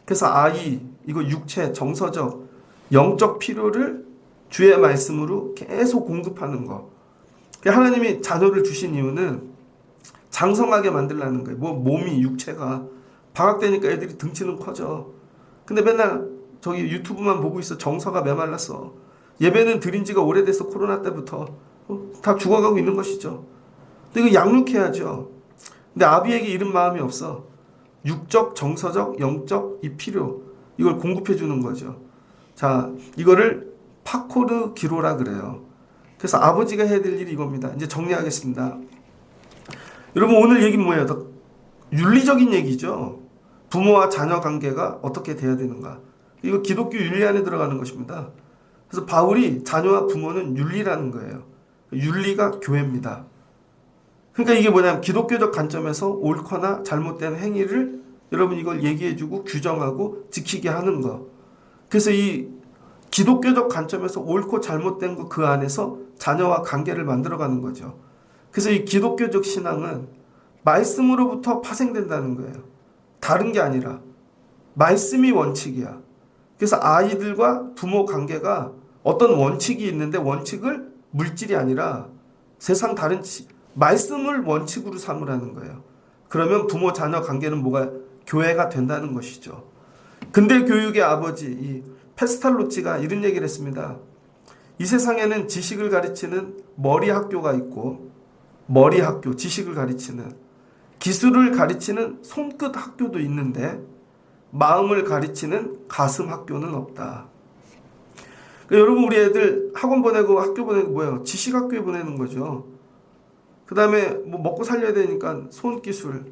그래서 아이, 이거 육체, 정서적, 영적 필요를 주의 말씀으로 계속 공급하는 거. 하나님이 자녀를 주신 이유는 장성하게 만들라는 거예요. 뭐 몸이 육체가 방학 되니까 애들이 등치는 커져. 근데 맨날 저기 유튜브만 보고 있어. 정서가 메말랐어. 예배는 드린 지가 오래돼서 코로나 때부터 다 죽어가고 있는 것이죠. 근데 이거 양육해야죠. 근데 아비에게 이런 마음이 없어. 육적, 정서적, 영적 이 필요 이걸 공급해 주는 거죠. 자, 이거를 파코르 기로라 그래요. 그래서 아버지가 해야 될 일이 이겁니다. 이제 정리하겠습니다. 여러분 오늘 얘기는 뭐예요? 더 윤리적인 얘기죠. 부모와 자녀 관계가 어떻게 돼야 되는가. 이거 기독교 윤리 안에 들어가는 것입니다. 그래서 바울이 자녀와 부모는 윤리라는 거예요. 윤리가 교회입니다. 그러니까 이게 뭐냐면 기독교적 관점에서 옳거나 잘못된 행위를 여러분 이걸 얘기해주고 규정하고 지키게 하는 거. 그래서 이 기독교적 관점에서 옳고 잘못된 거 그 안에서 자녀와 관계를 만들어가는 거죠. 그래서 이 기독교적 신앙은 말씀으로부터 파생된다는 거예요. 다른 게 아니라 말씀이 원칙이야. 그래서 아이들과 부모 관계가 어떤 원칙이 있는데 원칙을 물질이 아니라 세상 다른 말씀을 원칙으로 삼으라는 거예요. 그러면 부모 자녀 관계는 뭐가 교회가 된다는 것이죠. 근대 교육의 아버지 이 페스탈로치가 이런 얘기를 했습니다. 이 세상에는 지식을 가르치는 머리 학교가 있고 머리 학교, 지식을 가르치는 기술을 가르치는 손끝 학교도 있는데 마음을 가르치는 가슴 학교는 없다. 그러니까 여러분 우리 애들 학원 보내고 학교 보내고 뭐예요? 지식 학교에 보내는 거죠. 그 다음에 뭐 먹고 살려야 되니까 손기술,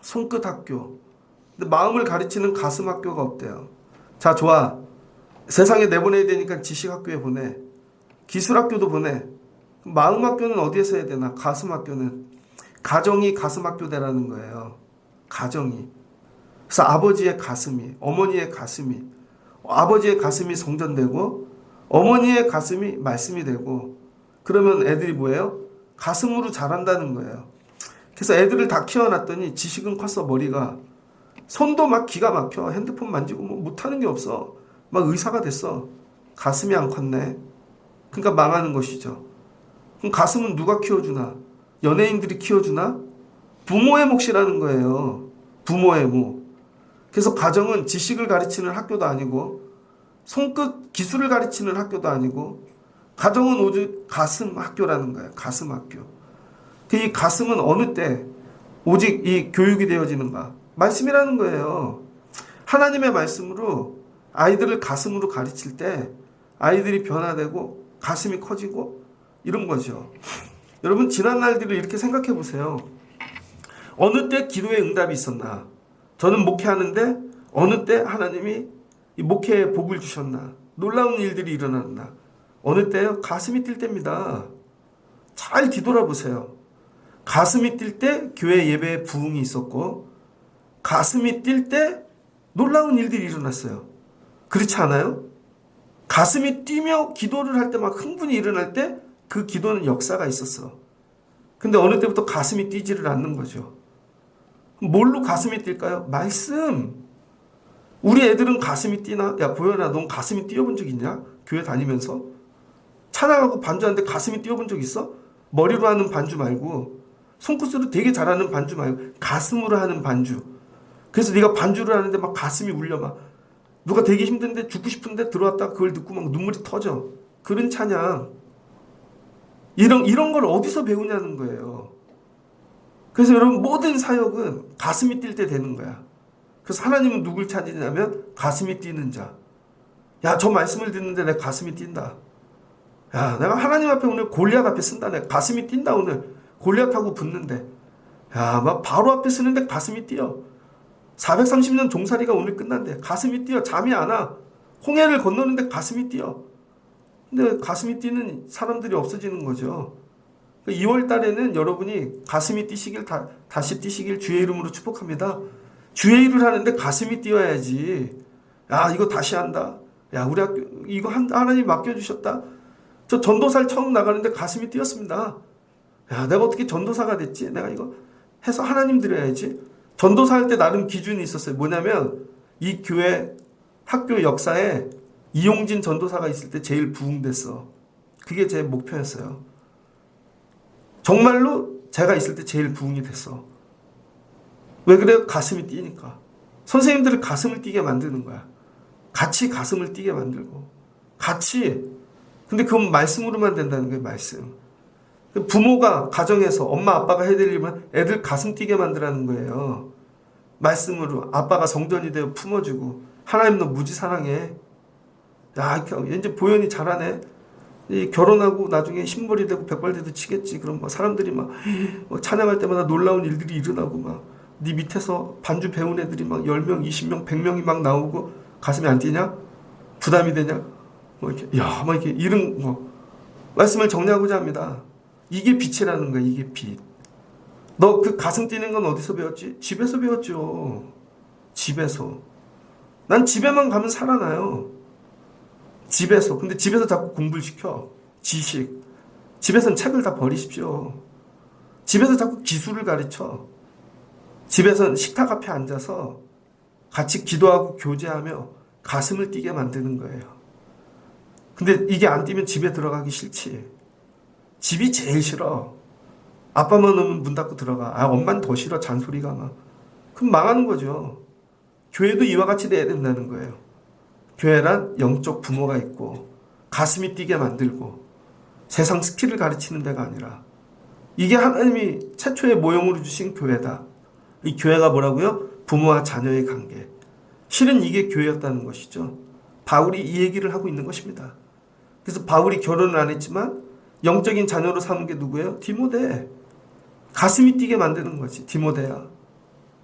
손끝 학교. 근데 마음을 가르치는 가슴 학교가 없대요. 자, 좋아. 세상에 내보내야 되니까 지식 학교에 보내. 기술 학교도 보내. 마음 학교는 어디에서 해야 되나? 가슴 학교는. 가정이 가슴 학교 되라는 거예요. 가정이. 그래서 아버지의 가슴이, 어머니의 가슴이, 아버지의 가슴이 성전되고 어머니의 가슴이 말씀이 되고 그러면 애들이 뭐예요? 가슴으로 자란다는 거예요. 그래서 애들을 다 키워놨더니 지식은 컸어. 머리가. 손도 막 기가 막혀. 핸드폰 만지고 뭐 못하는 게 없어. 막 의사가 됐어. 가슴이 안 컸네. 그러니까 망하는 것이죠. 그럼 가슴은 누가 키워주나? 연예인들이 키워주나? 부모의 몫이라는 거예요. 부모의 몫. 그래서 가정은 지식을 가르치는 학교도 아니고 손끝 기술을 가르치는 학교도 아니고 가정은 오직 가슴 학교라는 거예요. 가슴 학교. 이 가슴은 어느 때 오직 이 교육이 되어지는가? 말씀이라는 거예요. 하나님의 말씀으로 아이들을 가슴으로 가르칠 때 아이들이 변화되고 가슴이 커지고 이런 거죠. 여러분 지난 날들을 이렇게 생각해 보세요. 어느 때 기도에 응답이 있었나? 저는 목회하는데 어느 때 하나님이 이 목회에 복을 주셨나? 놀라운 일들이 일어났나? 어느 때요? 가슴이 뛸 때입니다. 잘 뒤돌아보세요. 가슴이 뛸 때 교회 예배에 부흥이 있었고 가슴이 뛸 때 놀라운 일들이 일어났어요. 그렇지 않아요? 가슴이 뛰며 기도를 할 때 막 흥분이 일어날 때 그 기도는 역사가 있었어. 근데 어느 때부터 가슴이 뛰지를 않는 거죠. 뭘로 가슴이 뛸까요? 말씀. 우리 애들은 가슴이 뛰나? 야 보현아 넌 가슴이 뛰어본 적 있냐? 교회 다니면서? 찬양하고 반주하는데 가슴이 뛰어본 적 있어? 머리로 하는 반주 말고 손끝으로 되게 잘하는 반주 말고 가슴으로 하는 반주. 그래서 네가 반주를 하는데 막 가슴이 울려 막 누가 되게 힘든데 죽고 싶은데 들어왔다 그걸 듣고 막 눈물이 터져. 그런 찬양. 이런 걸 어디서 배우냐는 거예요. 그래서 여러분 모든 사역은 가슴이 뛸 때 되는 거야. 그래서 하나님은 누굴 찾으냐면 가슴이 뛰는 자. 야, 저 말씀을 듣는데 내 가슴이 뛴다. 야, 내가 하나님 앞에 오늘 골리앗 앞에 쓴다. 내 가슴이 뛴다 오늘. 골리앗하고 붙는데. 야, 막 바로 앞에 쓰는데 가슴이 뛰어. 430년 종살이가 오늘 끝난대. 가슴이 뛰어. 잠이 안 와. 홍해를 건너는데 가슴이 뛰어. 근데 가슴이 뛰는 사람들이 없어지는 거죠. 2월 달에는 여러분이 가슴이 뛰시길 다시 뛰시길 주의 이름으로 축복합니다. 주의 일을 하는데 가슴이 뛰어야지. 야, 이거 다시 한다. 야, 우리 학교 이거 하나님 맡겨주셨다. 저 전도사를 처음 나가는데 가슴이 뛰었습니다. 야, 내가 어떻게 전도사가 됐지? 내가 이거 해서 하나님 드려야지. 전도사 할 때 나름 기준이 있었어요. 뭐냐면 이 교회 학교 역사에 이용진 전도사가 있을 때 제일 부흥됐어. 그게 제 목표였어요. 정말로 제가 있을 때 제일 부흥이 됐어. 왜 그래요? 가슴이 뛰니까. 선생님들을 가슴을 뛰게 만드는 거야. 같이 가슴을 뛰게 만들고 같이. 근데 그건 말씀으로만 된다는 거예요. 말씀. 부모가 가정에서 엄마 아빠가 해야 될 일은 애들 가슴 뛰게 만드라는 거예요. 말씀으로 아빠가 성전이 되어 품어주고 하나님 너 무지 사랑해. 야 이제 보현이 잘하네. 결혼하고 나중에 신벌이 되고 백발대도 치겠지. 그럼 막 사람들이 막 찬양할 때마다 놀라운 일들이 일어나고 막 네 밑에서 반주 배운 애들이 막 10명, 20명, 100명이 막 나오고 가슴이 안 뛰냐? 부담이 되냐? 뭐 이렇게 막 이렇게 이런 말씀을 정리하고자 합니다. 이게 빛이라는 거야. 이게 빛. 너 그 가슴 뛰는 건 어디서 배웠지? 집에서 배웠죠. 집에서. 난 집에만 가면 살아나요. 집에서. 근데 집에서 자꾸 공부를 시켜. 지식. 집에서는 책을 다 버리십시오. 집에서 자꾸 기술을 가르쳐. 집에서는 식탁 앞에 앉아서 같이 기도하고 교제하며 가슴을 뛰게 만드는 거예요. 근데 이게 안 뛰면 집에 들어가기 싫지. 집이 제일 싫어. 아빠만 오면 문 닫고 들어가. 엄마는 더 싫어. 잔소리가 막. 그럼 망하는 거죠. 교회도 이와 같이 돼야 된다는 거예요. 교회란 영적 부모가 있고 가슴이 뛰게 만들고 세상 스킬을 가르치는 데가 아니라 이게 하나님이 최초의 모형으로 주신 교회다. 이 교회가 뭐라고요? 부모와 자녀의 관계. 실은 이게 교회였다는 것이죠. 바울이 이 얘기를 하고 있는 것입니다. 그래서 바울이 결혼을 안 했지만 영적인 자녀로 삼은 게 누구예요? 디모데. 가슴이 뛰게 만드는 거지. 디모데야.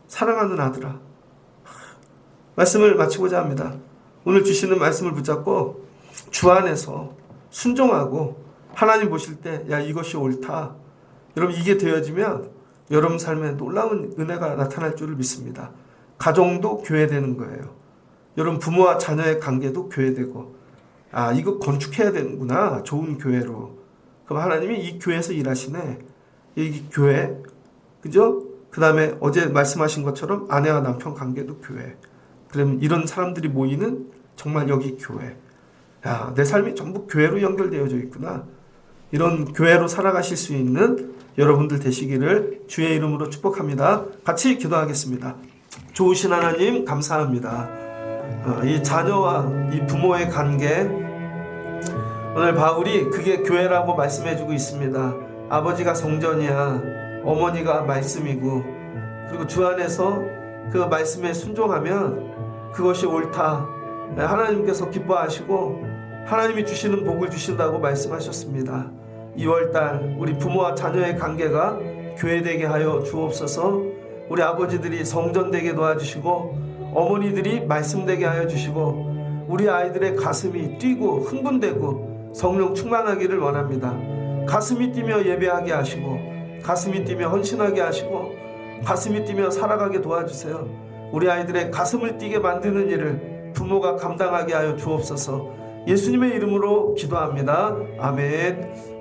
사랑하는 아들아. 말씀을 마치고자 합니다. 오늘 주시는 말씀을 붙잡고 주 안에서 순종하고 하나님 보실 때 야 이것이 옳다. 여러분 이게 되어지면 여러분 삶에 놀라운 은혜가 나타날 줄을 믿습니다. 가정도 교회되는 거예요. 여러분 부모와 자녀의 관계도 교회되고 이거 건축해야 되는구나. 좋은 교회로. 그럼 하나님이 이 교회에서 일하시네. 이 교회. 그죠? 그 다음에 어제 말씀하신 것처럼 아내와 남편 관계도 교회. 그러면 이런 사람들이 모이는 정말 여기 교회. 내 삶이 전부 교회로 연결되어져 있구나. 이런 교회로 살아가실 수 있는 여러분들 되시기를 주의 이름으로 축복합니다. 같이 기도하겠습니다. 좋으신 하나님 감사합니다. 이 자녀와 이 부모의 관계, 오늘 바울이 그게 교회라고 말씀해주고 있습니다. 아버지가 성전이야. 어머니가 말씀이고 그리고 주 안에서 그 말씀에 순종하면 그것이 옳다. 하나님께서 기뻐하시고 하나님이 주시는 복을 주신다고 말씀하셨습니다. 2월달 우리 부모와 자녀의 관계가 교회되게 하여 주옵소서. 우리 아버지들이 성전되게 도와주시고 어머니들이 말씀되게 하여 주시고 우리 아이들의 가슴이 뛰고 흥분되고 성령 충만하기를 원합니다. 가슴이 뛰며 예배하게 하시고 가슴이 뛰며 헌신하게 하시고 가슴이 뛰며 살아가게 도와주세요. 우리 아이들의 가슴을 뛰게 만드는 일을 부모가 감당하게 하여 주옵소서. 예수님의 이름으로 기도합니다. 아멘.